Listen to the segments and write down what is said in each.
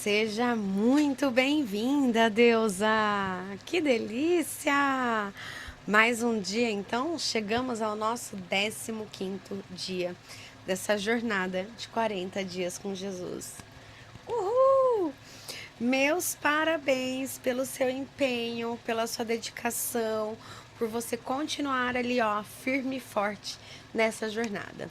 Seja muito bem-vinda, deusa! Que delícia! Mais um dia, então, chegamos ao nosso 15º dia dessa jornada de 40 dias com Jesus. Uhul! Meus parabéns pelo seu empenho, pela sua dedicação, por você continuar ali, ó, firme e forte nessa jornada.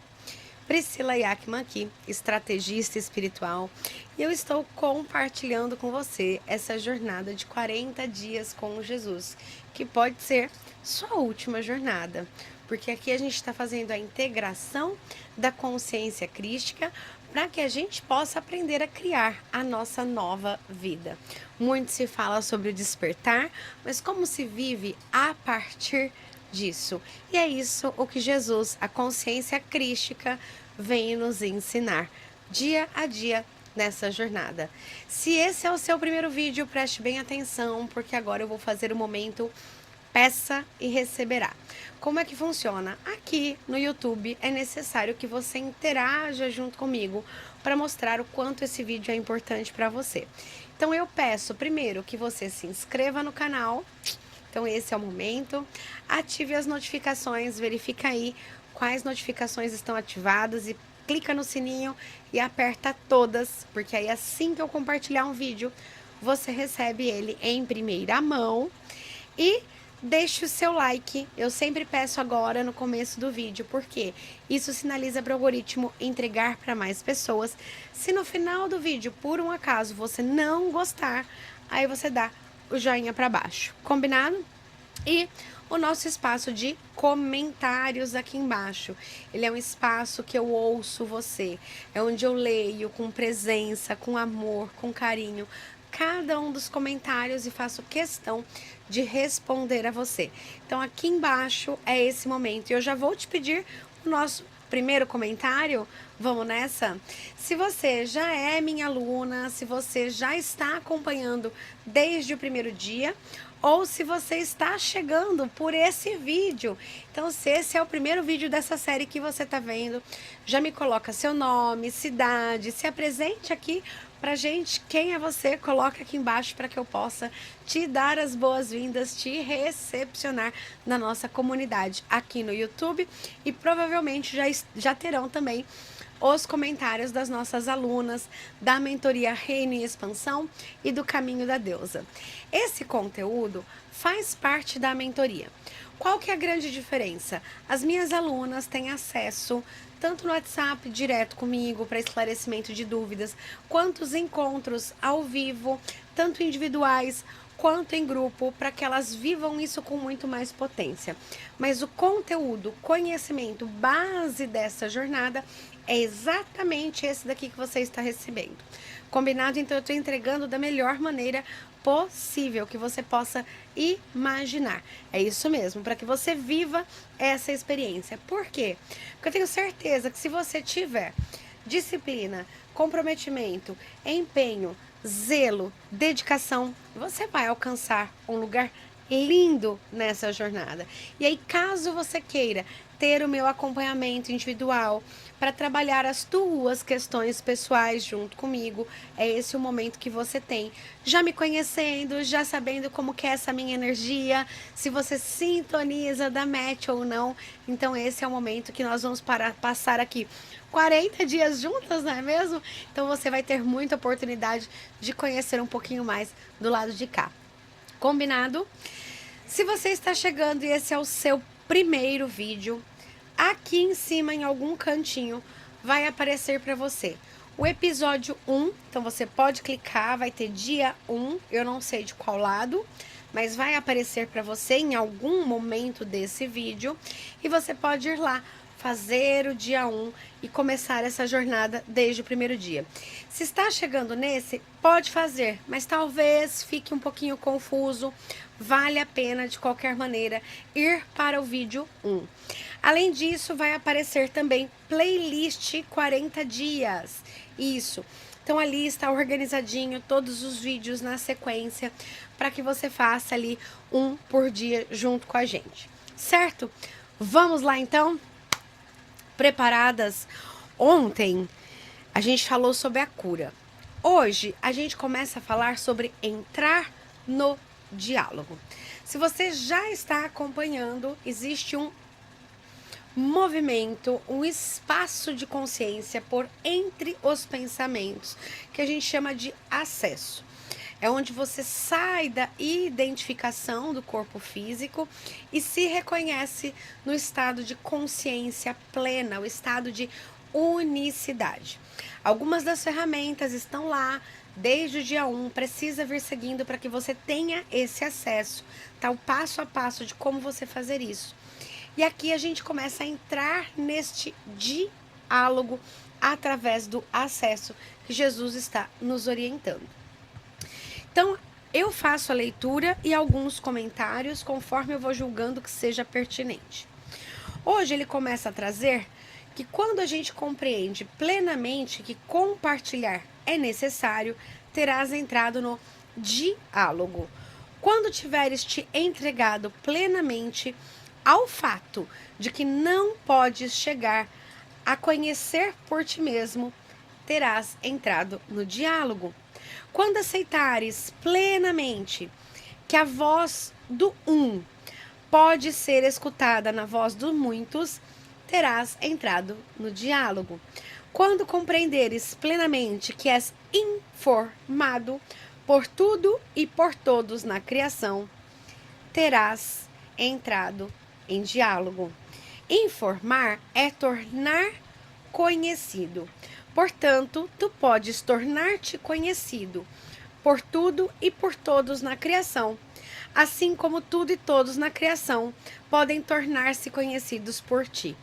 Priscila Yakman aqui, estrategista espiritual, e eu estou compartilhando com você essa jornada de 40 dias com Jesus, que pode ser sua última jornada, porque aqui a gente está fazendo a integração da consciência crística para que a gente possa aprender a criar a nossa nova vida. Muito se fala sobre o despertar, mas como se vive a partir disso. E é isso o que Jesus, a consciência crística, vem nos ensinar dia a dia nessa jornada. Se esse é o seu primeiro vídeo, preste bem atenção, porque agora eu vou fazer o momento peça e receberá. Como é que funciona? Aqui no YouTube é necessário que você interaja junto comigo para mostrar o quanto esse vídeo é importante para você. Então eu peço primeiro que você se inscreva no canal. Então esse é o momento. Ative as notificações, verifica aí quais notificações estão ativadas e clica no sininho e aperta todas, porque aí assim que eu compartilhar um vídeo, você recebe ele em primeira mão. E deixe o seu like, eu sempre peço agora no começo do vídeo, porque isso sinaliza para o algoritmo entregar para mais pessoas. Se no final do vídeo, por um acaso, você não gostar, aí você dá o joinha para baixo, combinado? E o nosso espaço de comentários aqui embaixo, ele é um espaço que eu ouço você, é onde eu leio com presença, com amor, com carinho, cada um dos comentários e faço questão de responder a você. Então aqui embaixo é esse momento e eu já vou te pedir o nosso primeiro comentário. Vamos nessa? Se você já é minha aluna, se você já está acompanhando desde o primeiro dia, ou se você está chegando por esse vídeo. Então, se esse é o primeiro vídeo dessa série que você está vendo, já me coloca seu nome, cidade, se apresente aqui pra gente. Quem é você? Coloca aqui embaixo para que eu possa te dar as boas-vindas, te recepcionar na nossa comunidade aqui no YouTube. E provavelmente já terão também os comentários das nossas alunas da mentoria Reino em Expansão e do Caminho da Deusa. Esse conteúdo faz parte da mentoria. Qual que é a grande diferença? As minhas alunas têm acesso tanto no WhatsApp direto comigo para esclarecimento de dúvidas, quanto os encontros ao vivo, tanto individuais quanto em grupo, para que elas vivam isso com muito mais potência. Mas o conteúdo, conhecimento, base dessa jornada é exatamente esse daqui que você está recebendo. Combinado? Então eu estou entregando da melhor maneira possível que você possa imaginar. É isso mesmo, para que você viva essa experiência. Por quê? Porque eu tenho certeza que se você tiver disciplina, comprometimento, empenho, zelo, dedicação, você vai alcançar um lugar lindo nessa jornada. E aí, caso você queira ter o meu acompanhamento individual para trabalhar as tuas questões pessoais junto comigo, é esse o momento que você tem, já me conhecendo, já sabendo como que é essa minha energia, se você sintoniza da match ou não. Então esse é o momento que nós vamos passar aqui 40 dias juntas, não é mesmo? Então você vai ter muita oportunidade de conhecer um pouquinho mais do lado de cá. Combinado? Se você está chegando e esse é o seu primeiro vídeo, aqui em cima, em algum cantinho, vai aparecer para você o episódio 1. Então você pode clicar, vai ter dia 1, eu não sei de qual lado, mas vai aparecer para você em algum momento desse vídeo. E você pode ir lá, fazer o dia 1 e começar essa jornada desde o primeiro dia. Se está chegando nesse, pode fazer, mas talvez fique um pouquinho confuso. Vale a pena, de qualquer maneira, ir para o vídeo 1. Além disso, vai aparecer também playlist 40 dias. Isso. Então ali está organizadinho todos os vídeos na sequência para que você faça ali um por dia junto com a gente. Certo? Vamos lá então? Preparadas? Ontem a gente falou sobre a cura. Hoje a gente começa a falar sobre entrar no diálogo. Se você já está acompanhando, existe um movimento, um espaço de consciência por entre os pensamentos, que a gente chama de acesso. É onde você sai da identificação do corpo físico e se reconhece no estado de consciência plena, o estado de unicidade. Algumas das ferramentas estão lá desde o dia 1, precisa vir seguindo para que você tenha esse acesso, tá? O passo a passo de como você fazer isso. E aqui a gente começa a entrar neste diálogo através do acesso que Jesus está nos orientando. Então, eu faço a leitura e alguns comentários conforme eu vou julgando que seja pertinente. Hoje ele começa a trazer que quando a gente compreende plenamente que compartilhar é necessário, terás entrado no diálogo. Quando tiveres te entregado plenamente ao fato de que não podes chegar a conhecer por ti mesmo, terás entrado no diálogo. Quando aceitares plenamente que a voz do um pode ser escutada na voz dos muitos, terás entrado no diálogo. Quando compreenderes plenamente que és informado por tudo e por todos na criação, terás entrado em diálogo. Informar é tornar conhecido. Portanto, tu podes tornar-te conhecido por tudo e por todos na criação, assim como tudo e todos na criação podem tornar-se conhecidos por ti.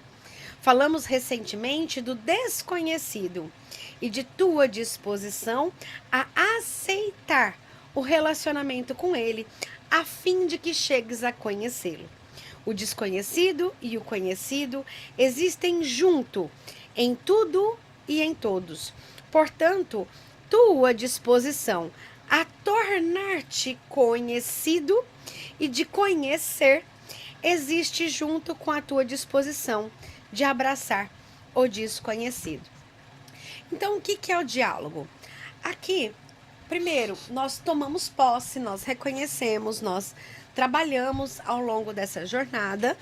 Falamos recentemente do desconhecido e de tua disposição a aceitar o relacionamento com ele, a fim de que chegues a conhecê-lo. O desconhecido e o conhecido existem junto em tudo e em todos. Portanto, tua disposição a tornar-te conhecido e de conhecer existe junto com a tua disposição de abraçar o desconhecido. Então, o que é o diálogo? Aqui, primeiro, nós tomamos posse, nós reconhecemos, nós trabalhamos ao longo dessa jornada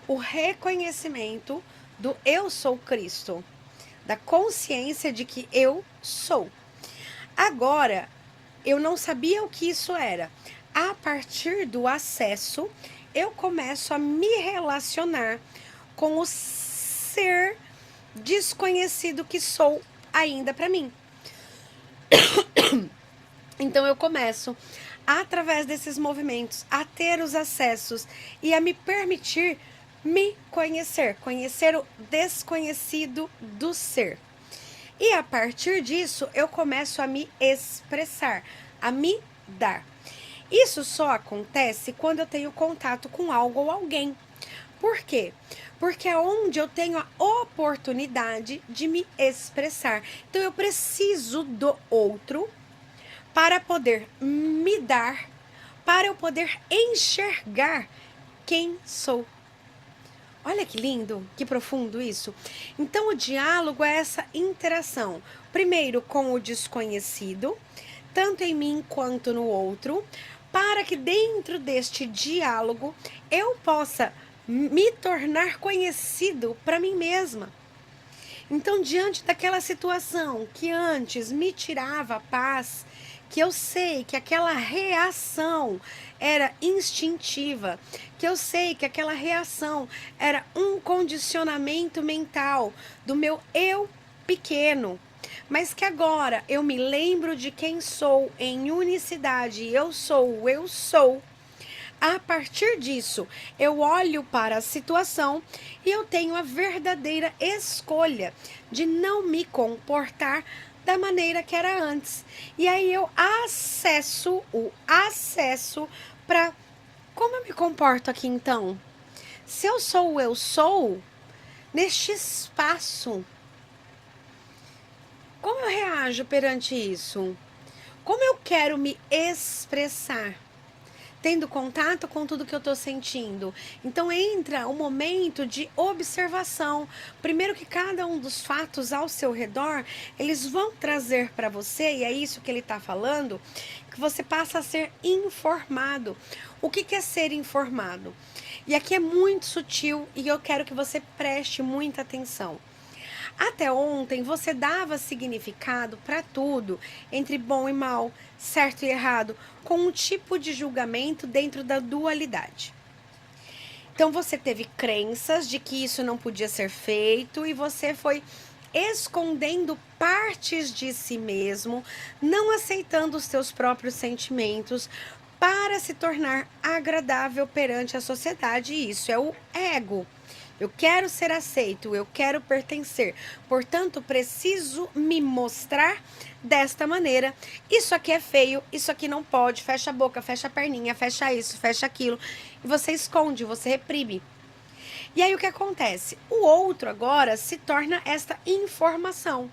o reconhecimento do eu sou Cristo, da consciência de que eu sou. Agora, eu não sabia o que isso era. A partir do acesso, eu começo a me relacionar com o ser desconhecido que sou ainda para mim. Então eu começo, através desses movimentos, a ter os acessos e a me permitir me conhecer, conhecer o desconhecido do ser. E a partir disso, eu começo a me expressar, a me dar. Isso só acontece quando eu tenho contato com algo ou alguém. Por quê? Porque é onde eu tenho a oportunidade de me expressar. Então eu preciso do outro para poder me dar, para eu poder enxergar quem sou. Olha que lindo, que profundo isso. Então o diálogo é essa interação, primeiro com o desconhecido, tanto em mim quanto no outro, para que dentro deste diálogo eu possa me tornar conhecido para mim mesma. Então, diante daquela situação que antes me tirava a paz, que eu sei que aquela reação era instintiva, que eu sei que aquela reação era um condicionamento mental do meu eu pequeno, mas que agora eu me lembro de quem sou em unicidade, eu sou o eu sou. A partir disso, eu olho para a situação e eu tenho a verdadeira escolha de não me comportar da maneira que era antes. E aí eu acesso para como eu me comporto aqui então? Se eu sou o eu sou, neste espaço, como eu reajo perante isso? Como eu quero me expressar? tendo contato com tudo que eu estou sentindo. Então entra o momento de observação. Primeiro que cada um dos fatos ao seu redor, eles vão trazer para você, e é isso que ele está falando, que você passa a ser informado. O que é ser informado? E aqui é muito sutil e eu quero que você preste muita atenção. Até ontem você dava significado para tudo, entre bom e mal, certo e errado, com um tipo de julgamento dentro da dualidade. Então você teve crenças de que isso não podia ser feito e você foi escondendo partes de si mesmo, não aceitando os seus próprios sentimentos para se tornar agradável perante a sociedade. E isso é o ego. Eu quero ser aceito, eu quero pertencer. Portanto, preciso me mostrar desta maneira. Isso aqui é feio, isso aqui não pode. Fecha a boca, fecha a perninha, fecha isso, fecha aquilo. E você esconde, você reprime. E aí o que acontece? O outro agora se torna esta informação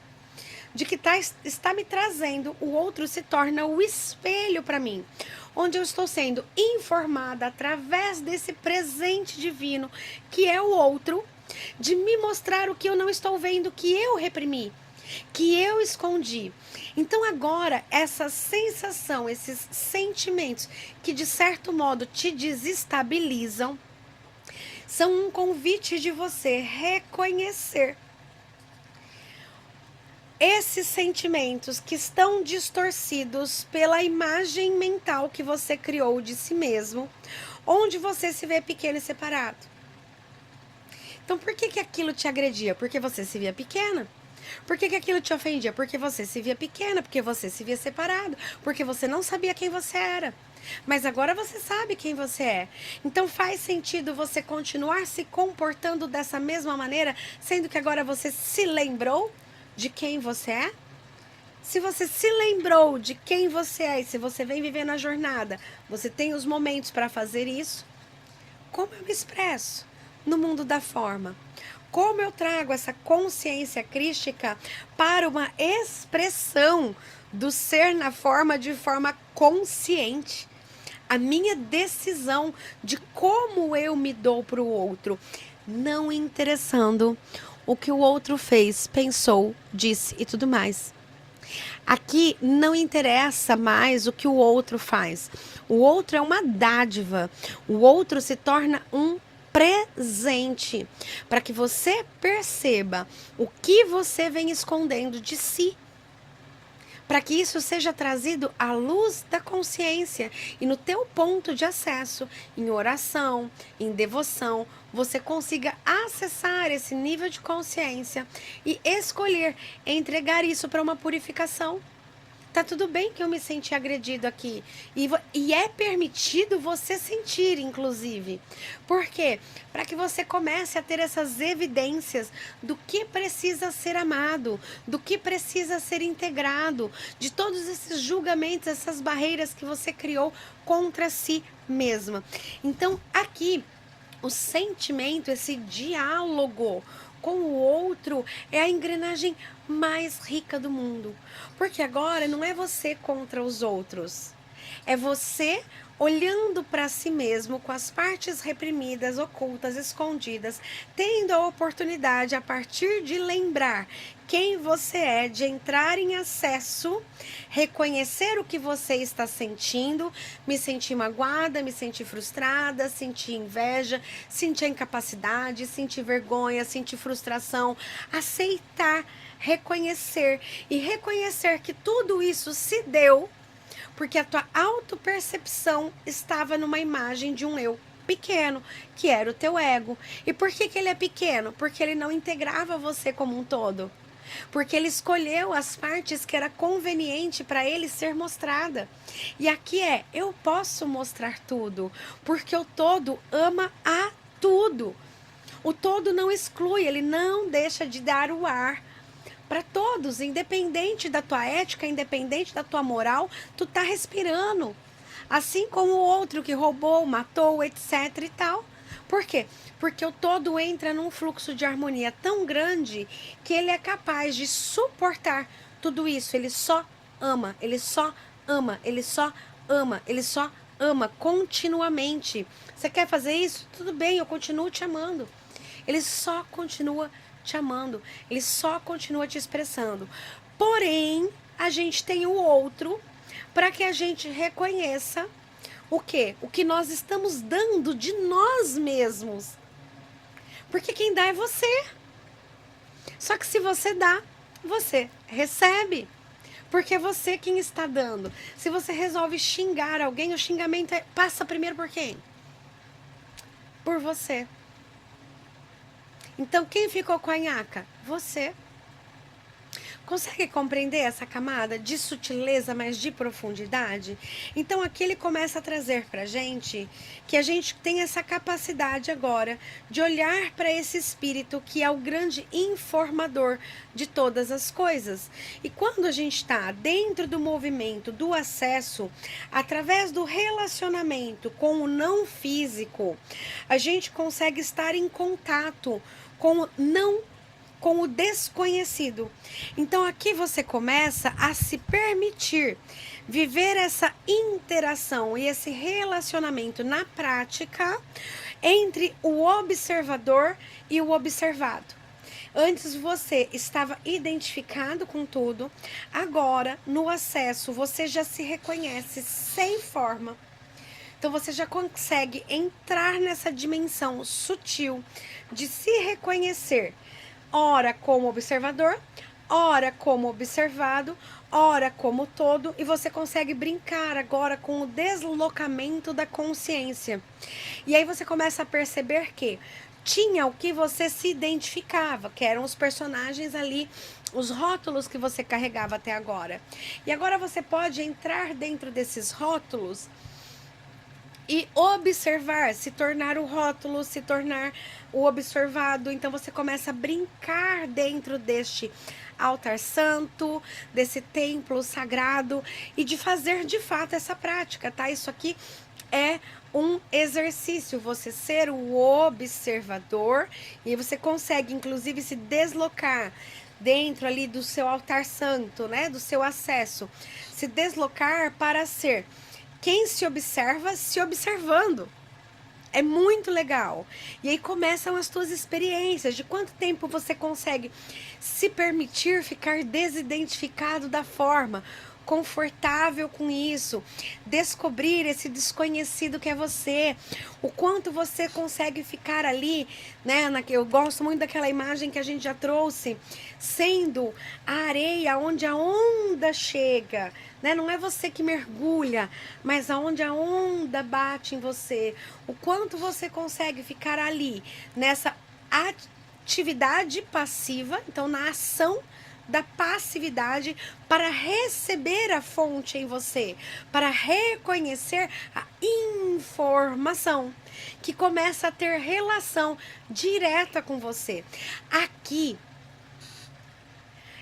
de que está me trazendo, o outro se torna o espelho para mim, onde eu estou sendo informada através desse presente divino, que é o outro, de me mostrar o que eu não estou vendo, que eu reprimi, que eu escondi. Então agora, essa sensação, esses sentimentos que de certo modo te desestabilizam, são um convite de você reconhecer esses sentimentos que estão distorcidos pela imagem mental que você criou de si mesmo, onde você se vê pequeno e separado. Então, por que aquilo te agredia? Porque você se via pequena. Por que aquilo te ofendia? Porque você se via pequena, porque você se via separado, porque você não sabia quem você era. Mas agora você sabe quem você é. Então faz sentido você continuar se comportando dessa mesma maneira, sendo que agora você se lembrou de quem você é? Se você se lembrou de quem você é e se você vem vivendo a jornada, você tem os momentos para fazer isso? Como eu me expresso no mundo da forma? Como eu trago essa consciência crística para uma expressão do ser na forma de forma consciente? A minha decisão de como eu me dou para o outro, não interessando o que o outro fez, pensou, disse e tudo mais. Aqui não interessa mais o que o outro faz. O outro é uma dádiva. O outro se torna um presente para que você perceba o que você vem escondendo de si. Para que isso seja trazido à luz da consciência e no teu ponto de acesso, em oração, em devoção, você consiga acessar esse nível de consciência e escolher entregar isso para uma purificação. Tá tudo bem que eu me senti agredido aqui. E é permitido você sentir, inclusive. Por quê? Para que você comece a ter essas evidências do que precisa ser amado, do que precisa ser integrado, de todos esses julgamentos, essas barreiras que você criou contra si mesma. Então, aqui, o sentimento, esse diálogo com o outro é a engrenagem mais rica do mundo. Porque agora não é você contra os outros. É você olhando para si mesmo com as partes reprimidas, ocultas, escondidas, tendo a oportunidade a partir de lembrar quem você é, de entrar em acesso, reconhecer o que você está sentindo, me sentir magoada, me sentir frustrada, sentir inveja, sentir incapacidade, sentir vergonha, sentir frustração, aceitar, reconhecer e reconhecer que tudo isso se deu porque a tua autopercepção estava numa imagem de um eu pequeno, que era o teu ego. E por que ele é pequeno? Porque ele não integrava você como um todo. Porque ele escolheu as partes que era conveniente para ele ser mostrada. E aqui eu posso mostrar tudo, porque o todo ama a tudo. O todo não exclui, ele não deixa de dar o ar para todos, independente da tua ética, independente da tua moral, tu tá respirando. Assim como o outro que roubou, matou, etc e tal. Por quê? Porque o todo entra num fluxo de harmonia tão grande que ele é capaz de suportar tudo isso. Ele só ama, ele só ama, ele só ama, ele só ama continuamente. Você quer fazer isso? Tudo bem, eu continuo te amando. Ele só continua te amando. Ele só continua te expressando. Porém, a gente tem o outro para que a gente reconheça o quê? O que nós estamos dando de nós mesmos. Porque quem dá é você. Só que se você dá, você recebe. Porque é você quem está dando. Se você resolve xingar alguém, o xingamento passa primeiro por quem? Por você. Então, quem ficou com a nhaca? Você. Consegue compreender essa camada de sutileza, mas de profundidade? Então aqui ele começa a trazer pra gente que a gente tem essa capacidade agora de olhar para esse espírito que é o grande informador de todas as coisas. E quando a gente está dentro do movimento do acesso, através do relacionamento com o não físico, a gente consegue estar em contato com o desconhecido. Então aqui você começa a se permitir viver essa interação e esse relacionamento na prática entre o observador e o observado. Antes você estava identificado com tudo, agora no acesso você já se reconhece sem forma. Então você já consegue entrar nessa dimensão sutil de se reconhecer, ora como observador, ora como observado, ora como todo, e você consegue brincar agora com o deslocamento da consciência. E aí você começa a perceber que tinha o que você se identificava, que eram os personagens ali, os rótulos que você carregava até agora. E agora você pode entrar dentro desses rótulos e observar, se tornar o rótulo, se tornar o observado. Então você começa a brincar dentro deste altar santo, desse templo sagrado e de fazer de fato essa prática, tá? Isso aqui é um exercício, você ser o observador, e você consegue inclusive se deslocar dentro ali do seu altar santo, né? Do seu acesso, se deslocar para ser quem se observa se observando. É muito legal. E aí começam as tuas experiências, de quanto tempo você consegue se permitir ficar desidentificado da forma, confortável com isso, descobrir esse desconhecido que é você, o quanto você consegue ficar ali, né? Eu gosto muito daquela imagem que a gente já trouxe, sendo a areia onde a onda chega, né? Não é você que mergulha, mas aonde a onda bate em você, o quanto você consegue ficar ali nessa atividade passiva, então na ação da passividade, para receber a fonte em você, para reconhecer a informação que começa a ter relação direta com você. Aqui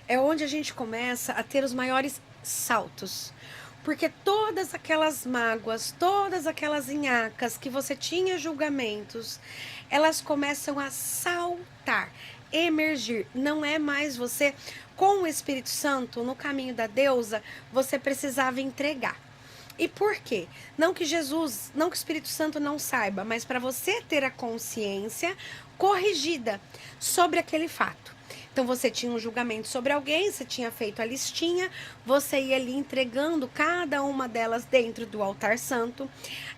é onde a gente começa a ter os maiores saltos, porque todas aquelas mágoas, todas aquelas nhacas que você tinha julgamentos, elas começam a saltar, emergir. Não é mais você. Com o Espírito Santo, no caminho da deusa, você precisava entregar. E por quê? Não que Jesus, não que o Espírito Santo não saiba, mas para você ter a consciência corrigida sobre aquele fato. Então você tinha um julgamento sobre alguém, você tinha feito a listinha, você ia ali entregando cada uma delas dentro do altar santo.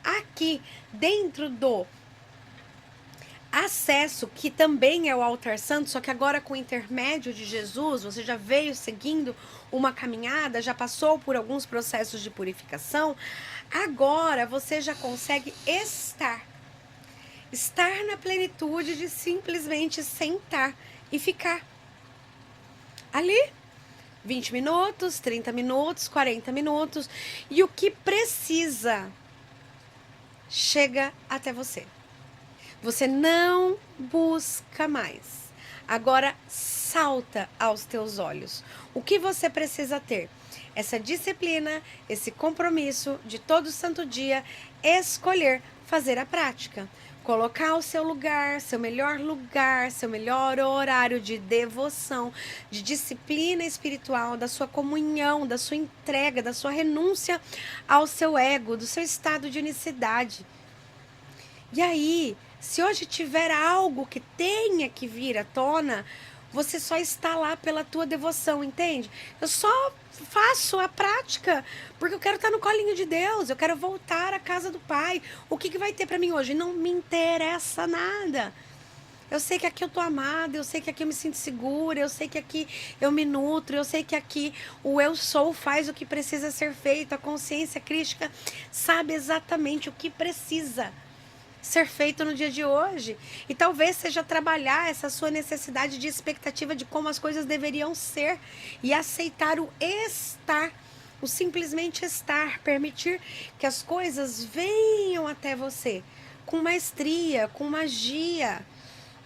Aqui, dentro do acesso, que também é o altar santo, só que agora com o intermédio de Jesus, você já veio seguindo uma caminhada, já passou por alguns processos de purificação, agora você já consegue estar na plenitude de simplesmente sentar e ficar ali 20 minutos, 30 minutos, 40 minutos, e o que precisa chega até você. Você não busca mais. Agora salta aos teus olhos. O que você precisa ter? Essa disciplina, esse compromisso de todo santo dia escolher fazer a prática. Colocar o seu lugar, seu melhor horário de devoção, de disciplina espiritual, da sua comunhão, da sua entrega, da sua renúncia ao seu ego, do seu estado de unicidade. E aí, se hoje tiver algo que tenha que vir à tona, você só está lá pela tua devoção, entende? Eu só faço a prática porque eu quero estar no colinho de Deus, eu quero voltar à casa do Pai. O que vai ter para mim hoje? Não me interessa nada. Eu sei que aqui eu tô amada, eu sei que aqui eu me sinto segura, eu sei que aqui eu me nutro, eu sei que aqui o eu sou faz o que precisa ser feito, a consciência crística sabe exatamente o que precisa ser feito no dia de hoje. E talvez seja trabalhar essa sua necessidade de expectativa de como as coisas deveriam ser e aceitar o estar, o simplesmente estar, permitir que as coisas venham até você com maestria, com magia,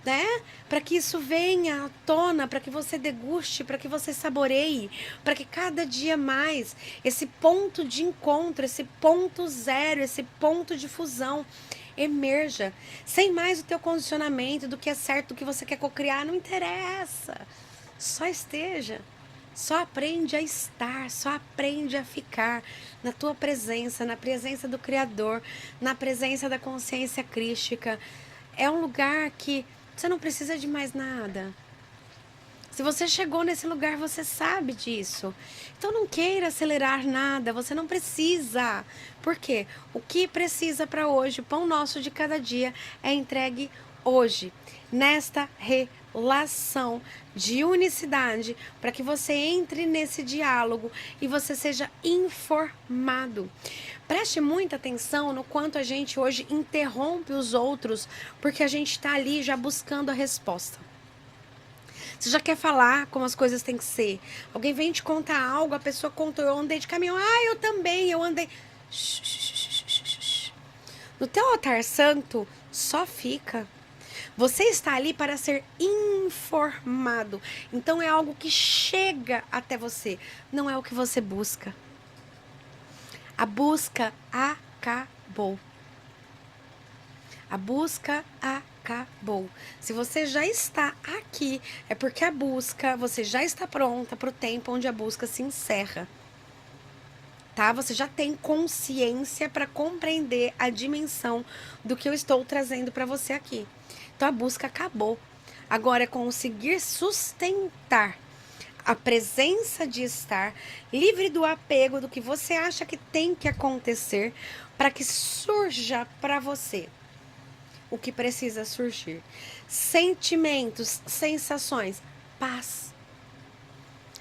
né? Para que isso venha à tona, para que você deguste, para que você saboreie, para que cada dia mais esse ponto de encontro, esse ponto zero, esse ponto de fusão emerja, sem mais o teu condicionamento do que é certo, do que você quer cocriar, não interessa. Só esteja. Só aprende a estar, só aprende a ficar na tua presença, na presença do Criador, na presença da consciência crística. É um lugar que você não precisa de mais nada. Se você chegou nesse lugar, você sabe disso. Então não queira acelerar nada, você não precisa. Por quê? O que precisa para hoje, o pão nosso de cada dia, é entregue hoje, nesta relação de unicidade, para que você entre nesse diálogo e você seja informado. Preste muita atenção no quanto a gente hoje interrompe os outros, porque a gente está ali já buscando a resposta. Você já quer falar como as coisas têm que ser. Alguém vem te contar algo, a pessoa contou, eu andei de caminhão. Ah, eu também, eu andei. No teu altar santo, só fica. Você está ali para ser informado. Então é algo que chega até você. Não é o que você busca. A busca acabou. A busca acabou. Se você já está aqui, é porque a busca, você já está pronta para o tempo onde a busca se encerra. Tá? Você já tem consciência para compreender a dimensão do que eu estou trazendo para você aqui. Então a busca acabou. Agora é conseguir sustentar a presença de estar livre do apego do que você acha que tem que acontecer para que surja para você o que precisa surgir. Sentimentos, sensações, paz.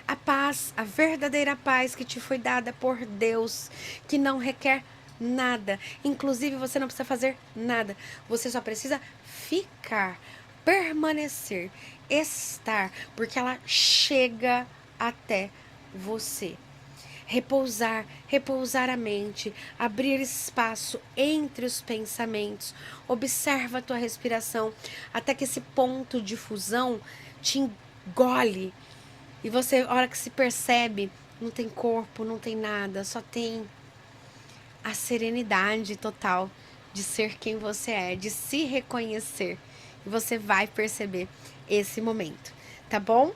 A paz, a verdadeira paz que te foi dada por Deus, que não requer nada. Inclusive, você não precisa fazer nada. Você só precisa ficar, permanecer, estar, porque ela chega até você. Repousar a mente, abrir espaço entre os pensamentos. Observa a tua respiração até que esse ponto de fusão te engole. E você, a hora que se percebe, não tem corpo, não tem nada, só tem a serenidade total de ser quem você é, de se reconhecer. E você vai perceber esse momento, tá bom?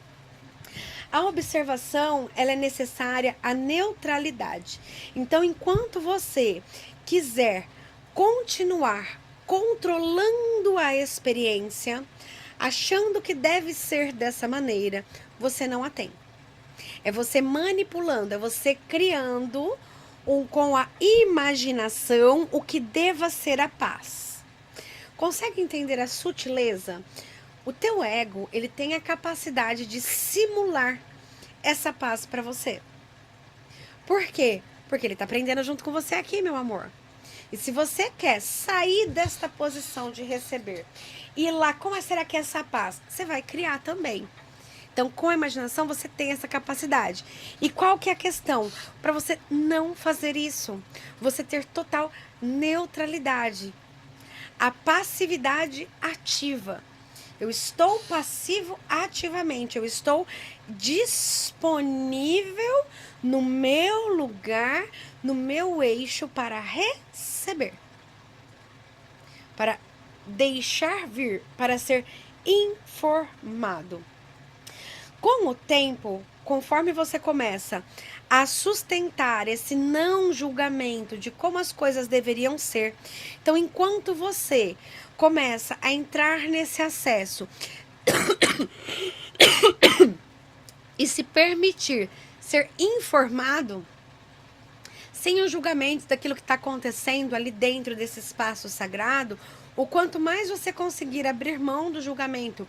A observação, ela é necessária à neutralidade. Então, enquanto você quiser continuar controlando a experiência, achando que deve ser dessa maneira, você não a tem. É você manipulando, é você criando com a imaginação o que deva ser a paz. Consegue entender a sutileza? O teu ego, ele tem a capacidade de simular essa paz para você. Por quê? Porque ele está aprendendo junto com você aqui, meu amor. E se você quer sair desta posição de receber e ir lá, como será que é essa paz? Você vai criar também. Então, com a imaginação, você tem essa capacidade. E qual que é a questão? Para você não fazer isso, você ter total neutralidade. A passividade ativa. Eu estou passivo ativamente, eu estou disponível no meu lugar, no meu eixo para receber. Para deixar vir, para ser informado. Com o tempo, conforme você começa a sustentar esse não julgamento de como as coisas deveriam ser, então enquanto você começa a entrar nesse acesso e se permitir ser informado, sem os julgamentos daquilo que está acontecendo ali dentro desse espaço sagrado, o quanto mais você conseguir abrir mão do julgamento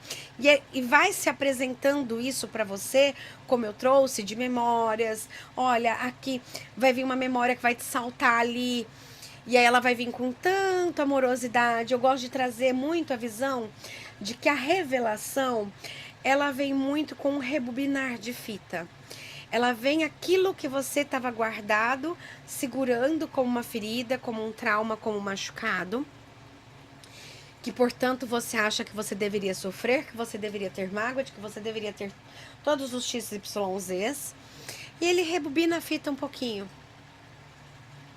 e vai se apresentando isso para você, como eu trouxe, de memórias. Olha, aqui vai vir uma memória que vai te saltar ali, e aí ela vai vir com tanta amorosidade. Eu gosto de trazer muito a visão de que a revelação, ela vem muito com um rebobinar de fita. Ela vem aquilo que você estava guardado, segurando como uma ferida, como um trauma, como um machucado, que portanto você acha que você deveria sofrer, que você deveria ter mágoa, de que você deveria ter todos os XYZs, e ele rebobina a fita um pouquinho.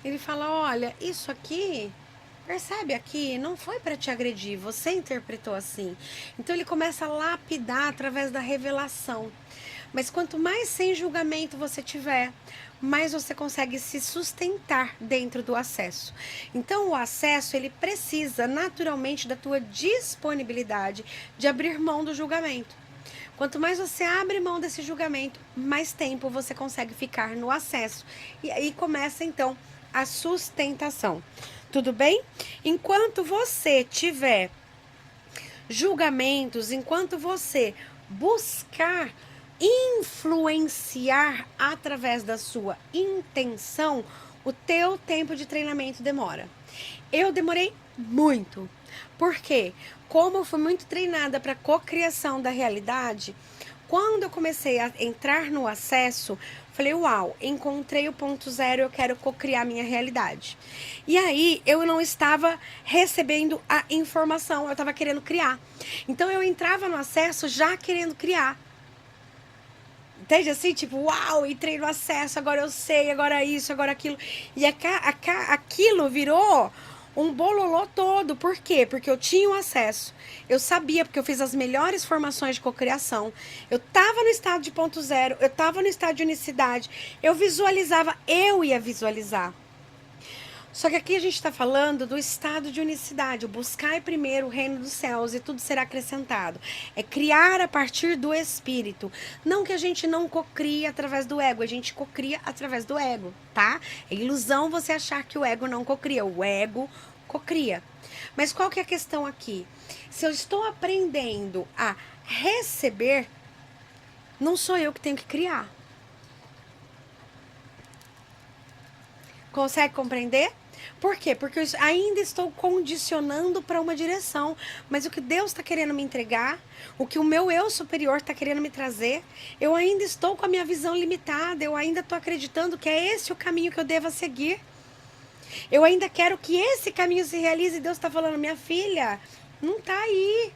Ele fala, olha, isso aqui, percebe aqui, não foi para te agredir, você interpretou assim. Então ele começa a lapidar através da revelação. Mas quanto mais sem julgamento você tiver, mais você consegue se sustentar dentro do acesso. Então o acesso, ele precisa naturalmente da tua disponibilidade de abrir mão do julgamento. Quanto mais você abre mão desse julgamento, mais tempo você consegue ficar no acesso. E aí começa então a sustentação. Tudo bem? Enquanto você tiver julgamentos, enquanto você buscar influenciar através da sua intenção, o teu tempo de treinamento demora. Eu demorei muito. Por quê? Como eu fui muito treinada para cocriação da realidade, quando eu comecei a entrar no acesso, falei, uau, encontrei o ponto zero, eu quero cocriar minha realidade. E aí, eu não estava recebendo a informação, eu estava querendo criar. Então, eu entrava no acesso já querendo criar. Entende assim? Tipo, uau, entrei no acesso, agora eu sei, agora isso, agora aquilo. E aquilo virou um bololô todo. Por quê? Porque eu tinha o acesso. Eu sabia, porque eu fiz as melhores formações de cocriação. Eu estava no estado de ponto zero, eu estava no estado de unicidade. Eu visualizava, eu ia visualizar. Só que aqui a gente está falando do estado de unicidade, o buscar primeiro o reino dos céus e tudo será acrescentado. É criar a partir do espírito. Não que a gente não cocrie através do ego, a gente cocria através do ego, tá? É ilusão você achar que o ego não cocria, o ego cocria. Mas qual que é a questão aqui? Se eu estou aprendendo a receber, não sou eu que tenho que criar. Consegue compreender? Por quê? Porque eu ainda estou condicionando para uma direção. Mas o que Deus está querendo me entregar, o que o meu eu superior está querendo me trazer, eu ainda estou com a minha visão limitada, eu ainda estou acreditando que é esse o caminho que eu devo seguir. Eu ainda quero que esse caminho se realize e Deus está falando, minha filha, não está aí.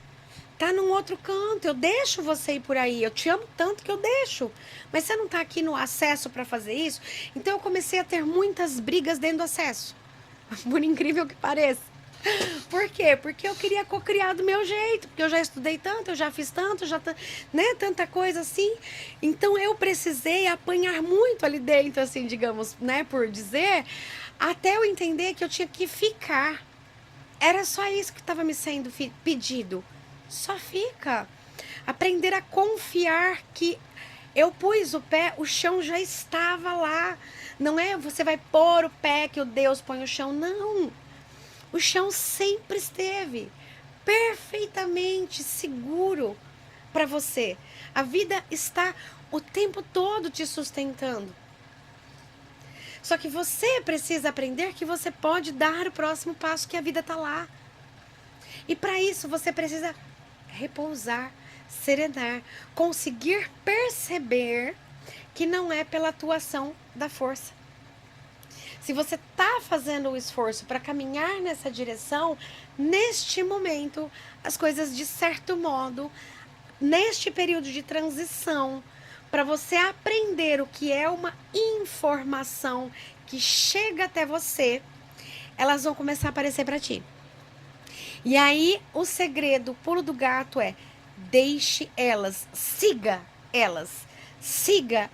Tá num outro canto, eu deixo você ir por aí, eu te amo tanto que eu deixo, mas você não tá aqui no acesso para fazer isso. Então eu comecei a ter muitas brigas dentro do acesso, por incrível que pareça. Por quê? Porque eu queria cocriar do meu jeito, porque eu já estudei tanto, eu já fiz tanto, né, tanta coisa assim. Então eu precisei apanhar muito ali dentro, assim, digamos, né, por dizer, até eu entender que eu tinha que ficar. Era só isso que estava me sendo pedido. Só fica. Aprender a confiar que eu pus o pé, o chão já estava lá. Não é você vai pôr o pé que o Deus põe o chão. Não. O chão sempre esteve perfeitamente seguro para você. A vida está o tempo todo te sustentando. Só que você precisa aprender que você pode dar o próximo passo, que a vida está lá. E para isso você precisa repousar, serenar, conseguir perceber que não é pela atuação da força. Se você está fazendo o esforço para caminhar nessa direção, neste momento, as coisas de certo modo, neste período de transição, para você aprender o que é uma informação que chega até você, elas vão começar a aparecer para ti. E aí, o segredo, o pulo do gato é: deixe elas, siga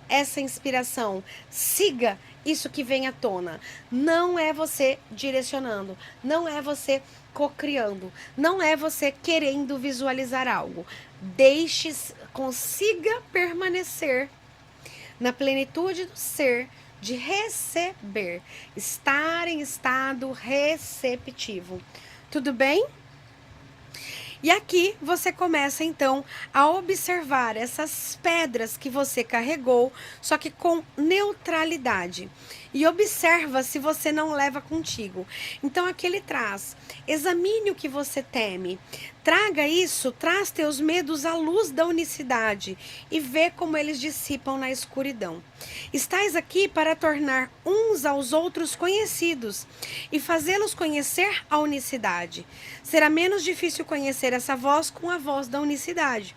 essa inspiração, siga isso que vem à tona. Não é você direcionando, não é você cocriando, não é você querendo visualizar algo. Deixe, consiga permanecer na plenitude do ser, de receber, estar em estado receptivo. Tudo bem? E aqui você começa então a observar essas pedras que você carregou, só que com neutralidade. E observa se você não leva contigo. Então aqui ele traz: examine o que você teme. Traga isso, traz teus medos à luz da unicidade e vê como eles dissipam na escuridão. Estais aqui para tornar uns aos outros conhecidos e fazê-los conhecer a unicidade. Será menos difícil conhecer essa voz com a voz da unicidade.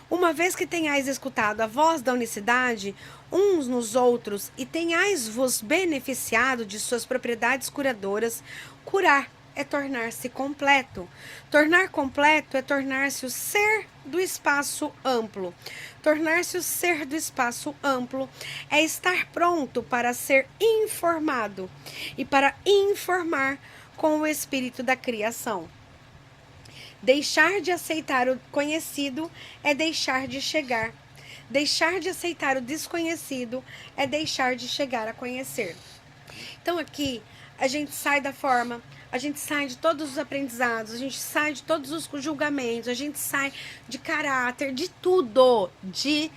Uma vez que tenhais escutado a voz da unicidade uns nos outros e tenhais-vos beneficiado de suas propriedades curadoras, curar é tornar-se completo. Tornar completo é tornar-se o ser do espaço amplo. Tornar-se o ser do espaço amplo é estar pronto para ser informado e para informar com o espírito da criação. Deixar de aceitar o conhecido é deixar de chegar. Deixar de aceitar o desconhecido é deixar de chegar a conhecer. Então aqui a gente sai da forma, a gente sai de todos os aprendizados, a gente sai de todos os julgamentos, a gente sai de caráter, de tudo, de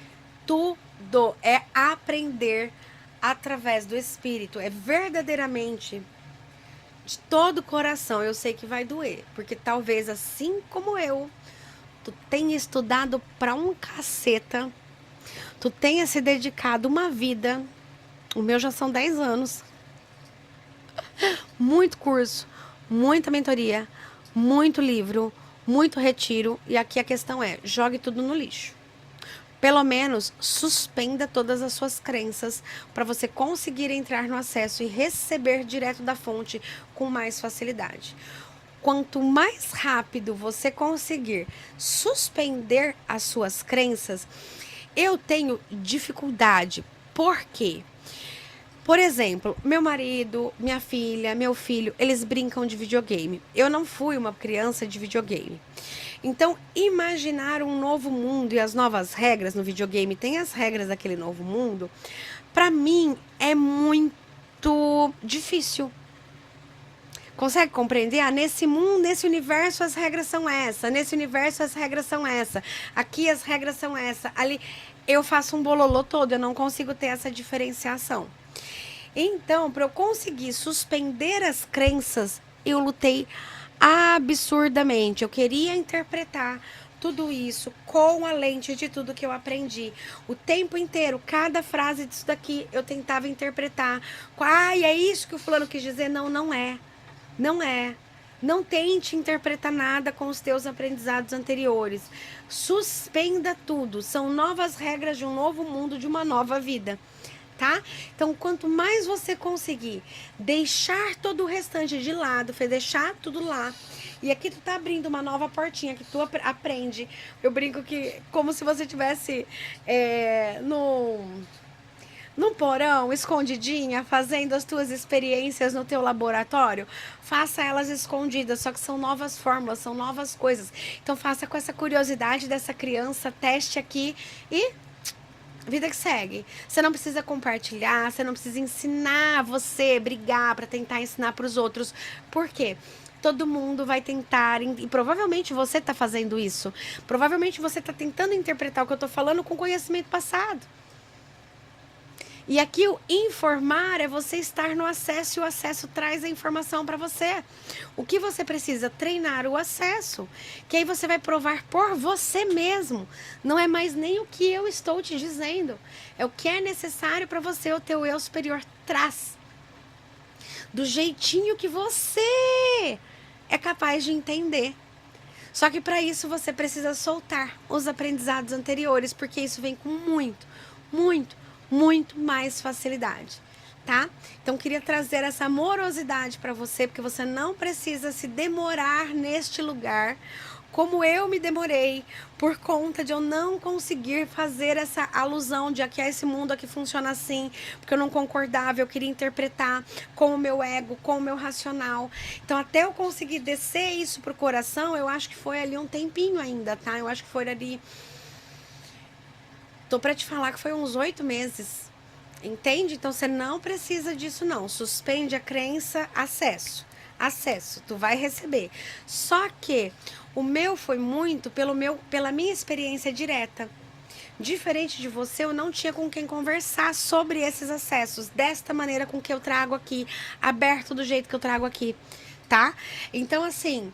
tudo. É aprender através do Espírito, é verdadeiramente de todo o coração. Eu sei que vai doer, porque talvez assim como eu, tu tenha estudado pra um caceta, tu tenha se dedicado uma vida, o meu já são 10 anos, muito curso, muita mentoria, muito livro, muito retiro, e aqui a questão é: jogue tudo no lixo. Pelo menos suspenda todas as suas crenças para você conseguir entrar no acesso e receber direto da fonte com mais facilidade. Quanto mais rápido você conseguir suspender as suas crenças, eu tenho dificuldade. Por quê? Por exemplo, meu marido, minha filha, meu filho, eles brincam de videogame. Eu não fui uma criança de videogame. Então, imaginar um novo mundo e as novas regras no videogame, tem as regras daquele novo mundo, para mim é muito difícil. Consegue compreender? Ah, nesse mundo, nesse universo as regras são essa, nesse universo as regras são essa, aqui as regras são essa, ali eu faço um bololô todo, eu não consigo ter essa diferenciação. Então, para eu conseguir suspender as crenças, eu lutei absurdamente. Eu queria interpretar tudo isso com a lente de tudo que eu aprendi. O tempo inteiro, cada frase disso daqui, eu tentava interpretar. É isso que o fulano quis dizer? Não, não é. Não é. Não tente interpretar nada com os teus aprendizados anteriores. Suspenda tudo. São novas regras de um novo mundo, de uma nova vida. Tá? Então, quanto mais você conseguir deixar todo o restante de lado, deixar tudo lá, e aqui tu tá abrindo uma nova portinha que tu aprende. Eu brinco que como se você tivesse num porão, escondidinha, fazendo as tuas experiências no teu laboratório. Faça elas escondidas, só que são novas fórmulas, são novas coisas. Então faça com essa curiosidade dessa criança, teste aqui e vida que segue. Você não precisa compartilhar, você não precisa ensinar você, brigar para tentar ensinar para os outros. Por quê? Todo mundo vai tentar, e provavelmente você está fazendo isso. Provavelmente você está tentando interpretar o que eu estou falando com conhecimento passado. E aqui o informar é você estar no acesso, e o acesso traz a informação para você. O que você precisa? Treinar o acesso, que aí você vai provar por você mesmo. Não é mais nem o que eu estou te dizendo, é o que é necessário para você, o teu eu superior traz. Do jeitinho que você é capaz de entender. Só que para isso você precisa soltar os aprendizados anteriores, porque isso vem com muito mais facilidade, tá? Então, queria trazer essa amorosidade para você, porque você não precisa se demorar neste lugar, como eu me demorei, por conta de eu não conseguir fazer essa alusão de que esse mundo aqui funciona assim, porque eu não concordava, eu queria interpretar com o meu ego, com o meu racional. Então, até eu conseguir descer isso pro coração, eu acho que foi ali um tempinho ainda, tá? Eu acho que foi ali... Tô pra te falar que foi uns 8 meses. Entende? Então você não precisa disso não. Suspende a crença, acesso, tu vai receber. Só que o meu foi muito pela minha experiência direta. Diferente de você, eu não tinha com quem conversar sobre esses acessos, desta maneira com que eu trago aqui, aberto do jeito que eu trago aqui, tá? Então assim,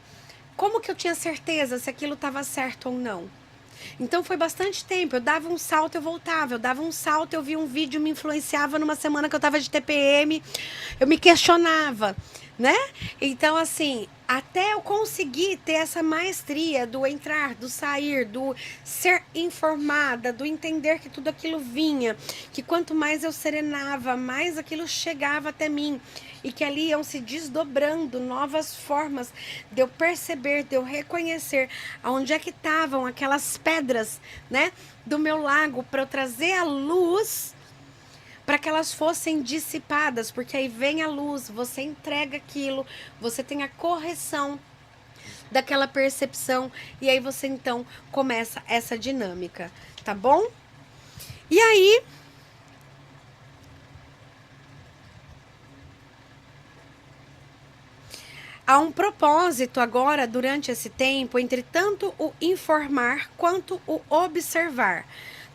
como que eu tinha certeza se aquilo estava certo ou não? Então foi bastante tempo, eu dava um salto, eu voltava, eu dava um salto, eu via um vídeo, me influenciava numa semana que eu tava de TPM, eu me questionava, né? Então assim, até eu conseguir ter essa maestria do entrar, do sair, do ser informada, do entender que tudo aquilo vinha, que quanto mais eu serenava, mais aquilo chegava até mim, e que ali iam se desdobrando novas formas de eu perceber, de eu reconhecer aonde é que estavam aquelas pedras, né, do meu lago, para eu trazer a luz, para que elas fossem dissipadas, porque aí vem a luz, você entrega aquilo, você tem a correção daquela percepção, e aí você então começa essa dinâmica, tá bom? E aí, há um propósito agora, durante esse tempo, entre tanto o informar quanto o observar.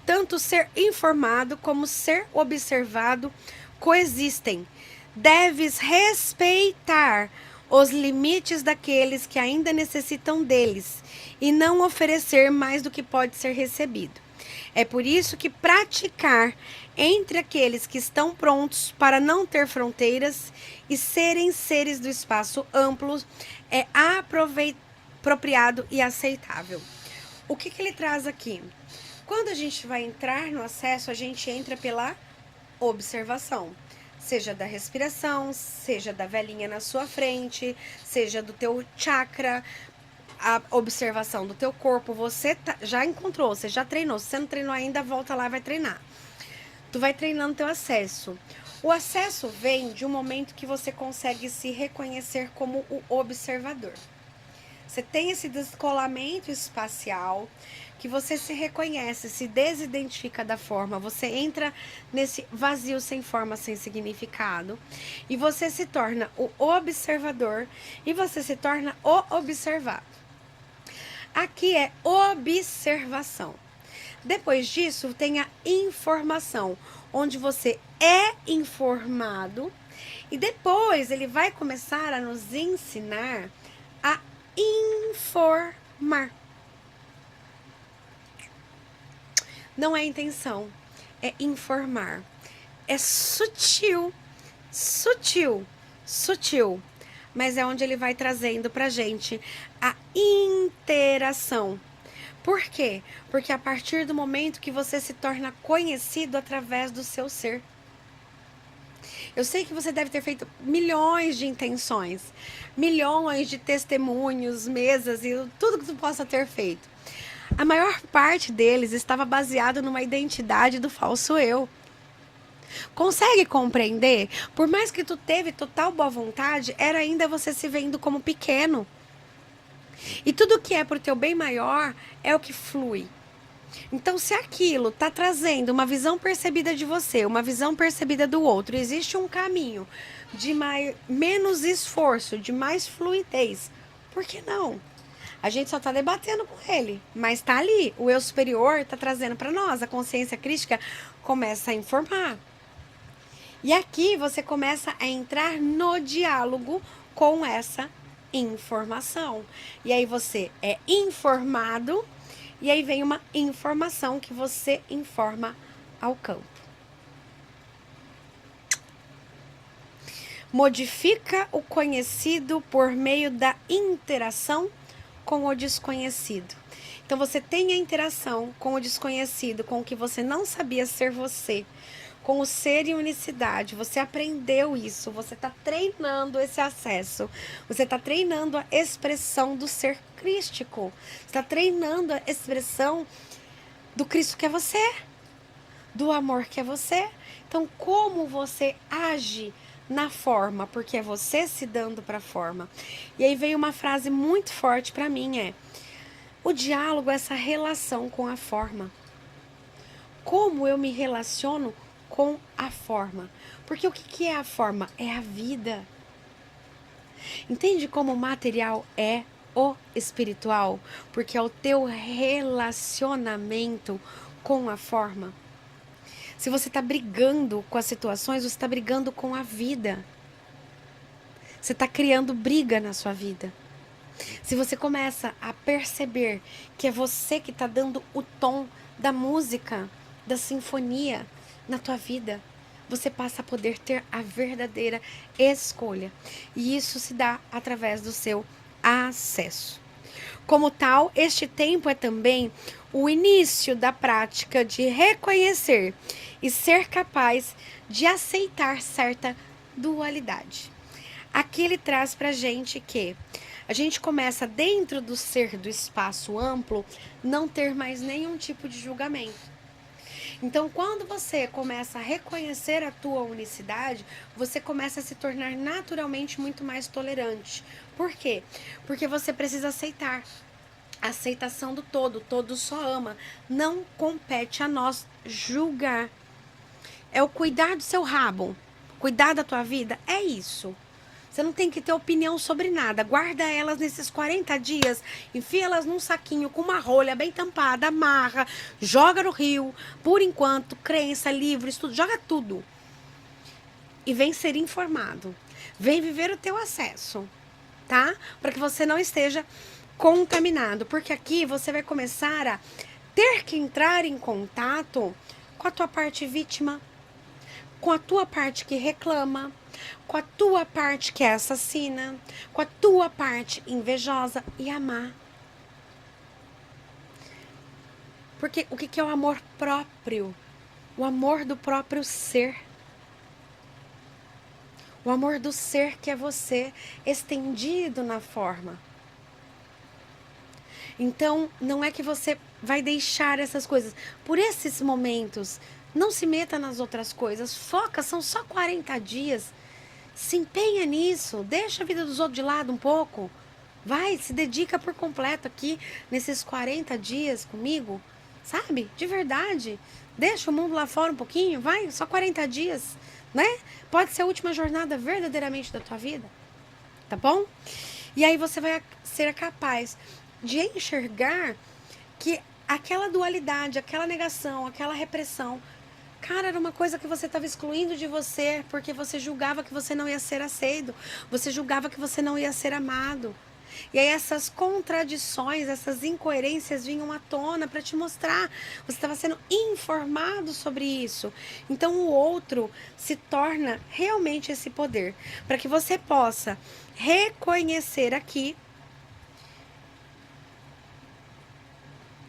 Tanto ser informado como ser observado coexistem. Deves respeitar os limites daqueles que ainda necessitam deles e não oferecer mais do que pode ser recebido. É por isso que praticar entre aqueles que estão prontos para não ter fronteiras e serem seres do espaço amplo é apropriado e aceitável. O que ele traz aqui? Quando a gente vai entrar no acesso, a gente entra pela observação. Seja da respiração, seja da velhinha na sua frente, seja do teu chakra, a observação do teu corpo. Você já encontrou, você já treinou. Se você não treinou ainda, volta lá e vai treinar. Tu vai treinando teu acesso. O acesso vem de um momento que você consegue se reconhecer como o observador. Você tem esse descolamento espacial, que você se reconhece, se desidentifica da forma, você entra nesse vazio sem forma, sem significado, e você se torna o observador e você se torna o observado. Aqui é observação. Depois disso, tem a informação, onde você é informado, e depois ele vai começar a nos ensinar a informar. Não é intenção, é informar. É sutil, mas é onde ele vai trazendo pra gente a interação. Por quê? Porque a partir do momento que você se torna conhecido através do seu ser. Eu sei que você deve ter feito milhões de intenções, milhões de testemunhos, mesas e tudo que tu possa ter feito. A maior parte deles estava baseado numa identidade do falso eu. Consegue compreender? Por mais que tu teve total boa vontade, era ainda você se vendo como pequeno. E tudo que é pro teu bem maior é o que flui. Então, se aquilo está trazendo uma visão percebida de você, uma visão percebida do outro, existe um caminho de menos esforço, de mais fluidez, por que não? A gente só está debatendo com ele, mas está ali. O eu superior está trazendo para nós. A consciência crítica começa a informar. E aqui você começa a entrar no diálogo com essa informação. E aí você é informado, e aí vem uma informação que você informa ao campo. Modifica o conhecido por meio da interação com o desconhecido. Então você tem a interação com o desconhecido, com o que você não sabia ser você, com o ser em unicidade. Você aprendeu isso, você está treinando esse acesso, você está treinando a expressão do ser crístico, está treinando a expressão do Cristo que é você, do amor que é você. Então, como você age na forma, porque é você se dando para a forma. E aí veio uma frase muito forte para mim, o diálogo é essa relação com a forma. Como eu me relaciono com a forma? Porque o que é a forma? É a vida. Entende como o material é o espiritual? Porque é o teu relacionamento com a forma. Se você está brigando com as situações, você está brigando com a vida. Você está criando briga na sua vida. Se você começa a perceber que é você que está dando o tom da música, da sinfonia na tua vida, você passa a poder ter a verdadeira escolha. E isso se dá através do seu acesso. Como tal, este tempo é também o início da prática de reconhecer e ser capaz de aceitar certa dualidade. Aqui ele traz para a gente que a gente começa dentro do ser do espaço amplo não ter mais nenhum tipo de julgamento. Então, quando você começa a reconhecer a tua unicidade, você começa a se tornar naturalmente muito mais tolerante. Por quê? Porque você precisa aceitar. A aceitação do todo, o todo só ama. Não compete a nós julgar. É o cuidar do seu rabo, cuidar da tua vida, é isso. Você não tem que ter opinião sobre nada. Guarda elas nesses 40 dias, enfia elas num saquinho com uma rolha bem tampada, amarra, joga no rio. Por enquanto, crença, livro, estudo, joga tudo. E vem ser informado. Vem viver o teu acesso, tá? Para que você não esteja contaminado. Porque aqui você vai começar a ter que entrar em contato com a tua parte vítima, com a tua parte que reclama, com a tua parte que é assassina, com a tua parte invejosa e amar. Porque o que é o amor próprio? O amor do próprio ser. O amor do ser que é você, estendido na forma. Então, não é que você vai deixar essas coisas. Por esses momentos, não se meta nas outras coisas. Foca, são só 40 dias. Se empenha nisso, deixa a vida dos outros de lado um pouco. Vai, se dedica por completo aqui nesses 40 dias comigo, sabe? De verdade. Deixa o mundo lá fora um pouquinho, vai, só 40 dias, né? Pode ser a última jornada verdadeiramente da tua vida, tá bom? E aí você vai ser capaz de enxergar que aquela dualidade, aquela negação, aquela repressão, cara, era uma coisa que você estava excluindo de você porque você julgava que você não ia ser aceito, você julgava que você não ia ser amado. E aí essas contradições, essas incoerências vinham à tona para te mostrar. Você estava sendo informado sobre isso. Então o outro se torna realmente esse poder, para que você possa reconhecer aqui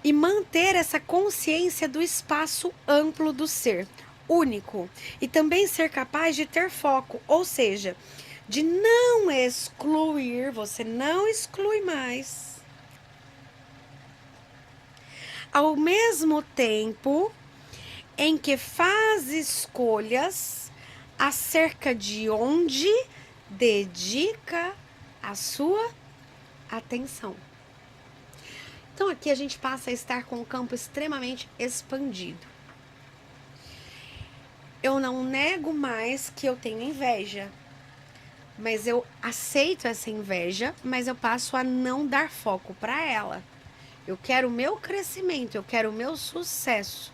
e manter essa consciência do espaço amplo do ser, único, e também ser capaz de ter foco, ou seja, de não excluir, você não exclui mais. Ao mesmo tempo em que faz escolhas acerca de onde dedica a sua atenção. Então aqui a gente passa a estar com o campo extremamente expandido. Eu não nego mais que eu tenho inveja, mas eu aceito essa inveja, mas eu passo a não dar foco para ela. Eu quero o meu crescimento, eu quero o meu sucesso.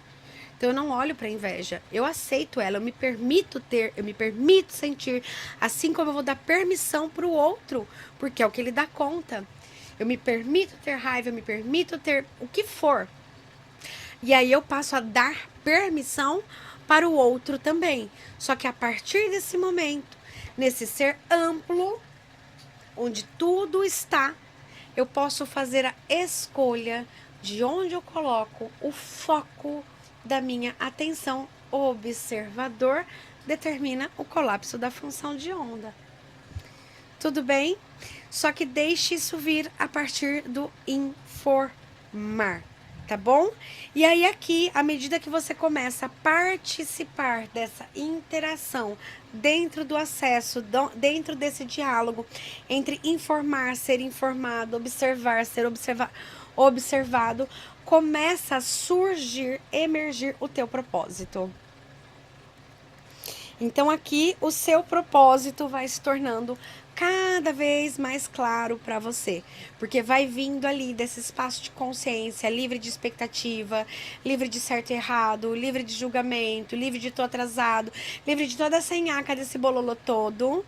Então eu não olho para a inveja, eu aceito ela, eu me permito ter, eu me permito sentir, assim como eu vou dar permissão para o outro, porque é o que ele dá conta. Eu me permito ter raiva, eu me permito ter o que for. E aí eu passo a dar permissão para o outro também. Só que a partir desse momento, nesse ser amplo, onde tudo está, eu posso fazer a escolha de onde eu coloco o foco da minha atenção observador determina o colapso da função de onda. Tudo bem? Só que deixe isso vir a partir do informar, tá bom? E aí aqui, à medida que você começa a participar dessa interação dentro do acesso, dentro desse diálogo entre informar, ser informado, observar, ser observado, começa a surgir, emergir o teu propósito. Então aqui o seu propósito vai se tornando cada vez mais claro para você, porque vai vindo ali desse espaço de consciência, livre de expectativa, livre de certo e errado, livre de julgamento, livre de tô atrasado, livre de toda essa nhaca desse bololô todo.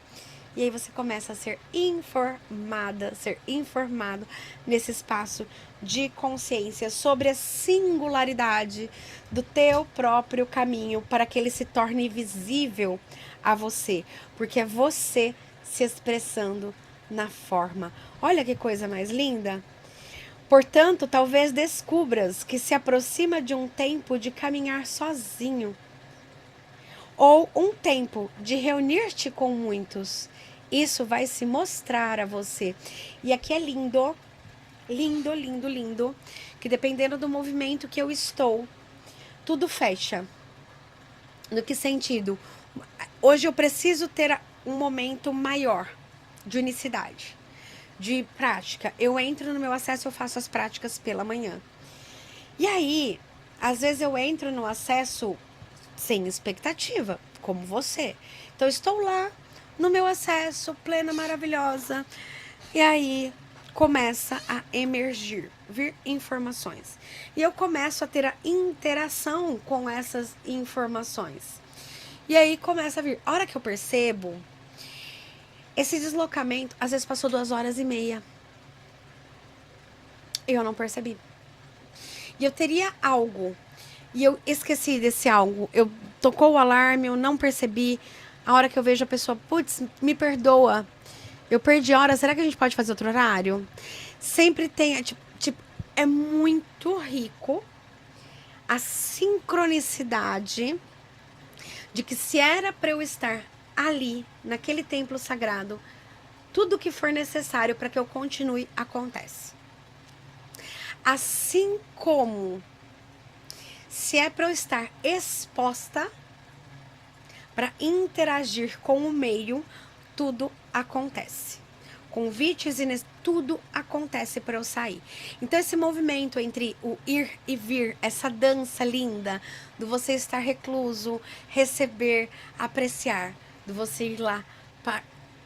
E aí você começa a ser informada, ser informado nesse espaço de consciência sobre a singularidade do teu próprio caminho para que ele se torne visível a você, porque é você se expressando na forma. Olha que coisa mais linda! Portanto, talvez descubras que se aproxima de um tempo de caminhar sozinho, ou um tempo de reunir-te com muitos. Isso vai se mostrar a você. E aqui é lindo, lindo, lindo, lindo, que dependendo do movimento que eu estou, tudo fecha. No que sentido? Hoje eu preciso ter um momento maior de unicidade, de prática. Eu entro no meu acesso, eu faço as práticas pela manhã. E aí, às vezes eu entro no acesso sem expectativa, como você. Então, eu estou lá no meu acesso, plena, maravilhosa. E aí, começa a emergir, vir informações. E eu começo a ter a interação com essas informações. E aí, começa a vir. A hora que eu percebo, esse deslocamento, às vezes passou 2h30. Eu não percebi. E eu teria algo. E eu esqueci desse algo. Eu tocou o alarme, eu não percebi. A hora que eu vejo a pessoa, putz, me perdoa. Eu perdi a hora, será que a gente pode fazer outro horário? Sempre tem, tipo, é muito rico a sincronicidade de que se era para eu estar ali, naquele templo sagrado, tudo que for necessário para que eu continue acontece. Assim como se é para eu estar exposta para interagir com o meio, tudo acontece. Convites e tudo acontece para eu sair. Então esse movimento entre o ir e vir, essa dança linda do você estar recluso, receber, apreciar, do você ir lá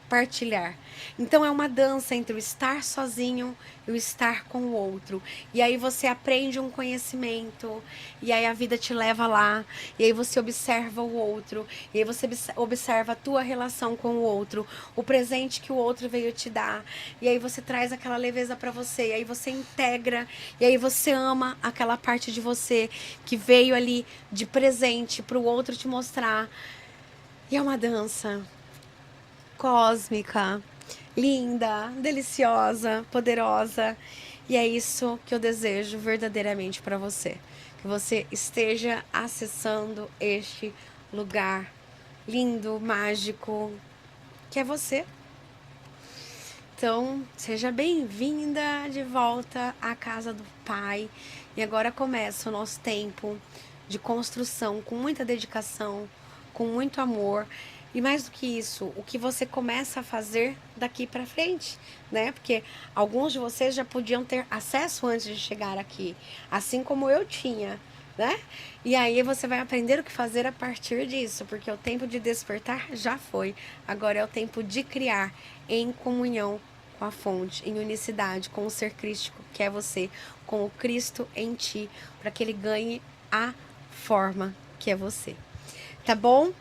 partilhar. Então é uma dança entre o estar sozinho e o estar com o outro. E aí você aprende um conhecimento, e aí a vida te leva lá, e aí você observa o outro, e aí você observa a tua relação com o outro, o presente que o outro veio te dar, e aí você traz aquela leveza para você, e aí você integra, e aí você ama aquela parte de você que veio ali de presente para o outro te mostrar. E é uma dança cósmica, linda, deliciosa, poderosa. E é isso que eu desejo verdadeiramente para você. Que você esteja acessando este lugar lindo, mágico, que é você. Então, seja bem-vinda de volta à casa do Pai. E agora começa o nosso tempo de construção com muita dedicação, com muito amor. E mais do que isso, o que você começa a fazer daqui para frente, né? Porque alguns de vocês já podiam ter acesso antes de chegar aqui, assim como eu tinha, né? E aí você vai aprender o que fazer a partir disso, porque o tempo de despertar já foi. Agora é o tempo de criar em comunhão com a fonte, em unicidade com o ser crístico, que é você, com o Cristo em ti, para que ele ganhe a forma que é você. Tá bom?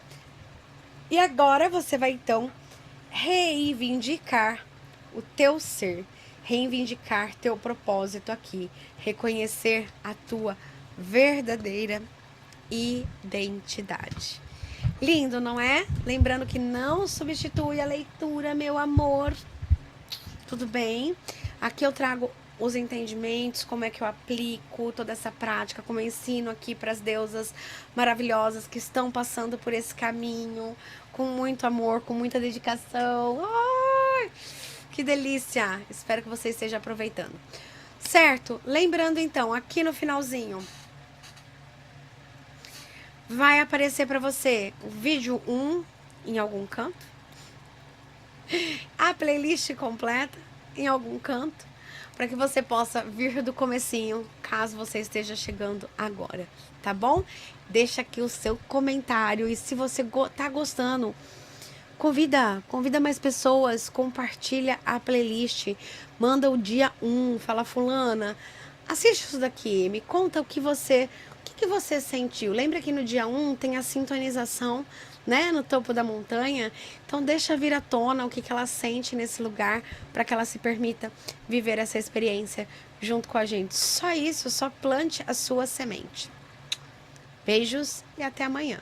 E agora você vai então reivindicar o teu ser, reivindicar teu propósito aqui, reconhecer a tua verdadeira identidade. Lindo, não é? Lembrando que não substitui a leitura, meu amor. Tudo bem? Aqui eu trago os entendimentos, como é que eu aplico toda essa prática, como eu ensino aqui para as deusas maravilhosas que estão passando por esse caminho, com muito amor, com muita dedicação. Ai, que delícia! Espero que você esteja aproveitando. Certo? Lembrando então, aqui no finalzinho, vai aparecer para você o vídeo 1 em algum canto, a playlist completa em algum canto, para que você possa vir do comecinho, caso você esteja chegando agora, tá bom? Deixa aqui o seu comentário e se você tá gostando, convida mais pessoas, compartilha a playlist, manda o dia 1, fala fulana, assiste isso daqui, me conta o que você sentiu. Lembra que no dia 1 tem a sintonização, né, no topo da montanha? Então deixa vir à tona o que ela sente nesse lugar para que ela se permita viver essa experiência junto com a gente. Só isso, só plante a sua semente. Beijos e até amanhã.